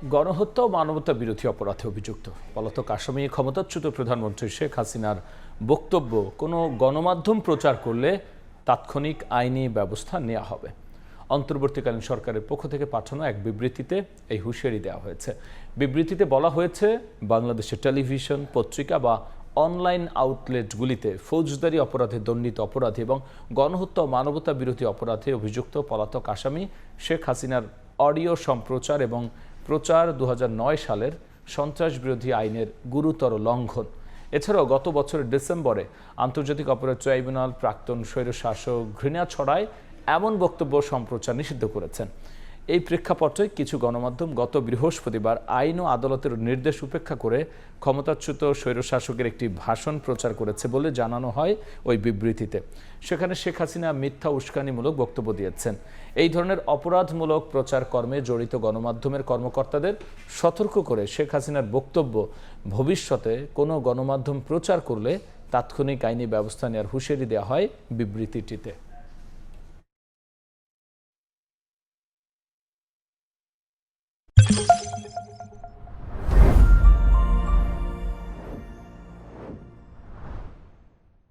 গণহত্যা ও মানবতা বিরোধী অপরাধে অভিযুক্ত পলাতক আসামি ক্ষমতাচ্যুত প্রধানমন্ত্রী শেখ হাসিনার বক্তব্য কোনো গণমাধ্যম প্রচার করলে তাৎক্ষণিক আইনি ব্যবস্থা নেওয়া হবে। অন্তর্বর্তীকালীন সরকারের পক্ষ থেকে পাঠানো এক বিবৃতিতে এই হুঁশিয়ারি দেওয়া হয়েছে। বিবৃতিতে বলা হয়েছে, বাংলাদেশের টেলিভিশন, পত্রিকা বা অনলাইন আউটলেটগুলিতে ফৌজদারি অপরাধে দণ্ডিত অপরাধী এবং গণহত্যা ও মানবতা বিরোধী অপরাধে অভিযুক্ত পলাতক আসামি শেখ হাসিনার অডিও সম্প্রচার এবং প্রচার 2009 সালের সন্ত্রাস বিরোধী আইনের গুরুতর লঙ্ঘন। এছাড়াও গত বছরের ডিসেম্বরে আন্তর্জাতিক অপরাধ ট্রাইব্যুনাল প্রাক্তন স্বৈরশাসক ঘৃণা ছড়ায় এমন বক্তব্য সম্প্রচার নিষিদ্ধ করেছেন। এই প্রেক্ষাপটে কিছু গণমাধ্যম গত বৃহস্পতিবার আইন ও আদালতের নির্দেশ উপেক্ষা করে ক্ষমতাচ্যুত স্বৈরশাসকের একটি ভাষণ প্রচার করেছে বলে জানানো হয় ওই বিবৃতিতে। সেখানে শেখ হাসিনা মিথ্যা উস্কানিমূলক বক্তব্য দিয়েছেন। এই ধরনের অপরাধমূলক প্রচার কর্মে জড়িত গণমাধ্যমের কর্মকর্তাদের সতর্ক করে শেখ হাসিনার বক্তব্য ভবিষ্যতে কোনো গণমাধ্যম প্রচার করলে তাৎক্ষণিক আইনি ব্যবস্থা নেওয়ার হুঁশিয়ারি দেওয়া হয় বিবৃতিটিতে।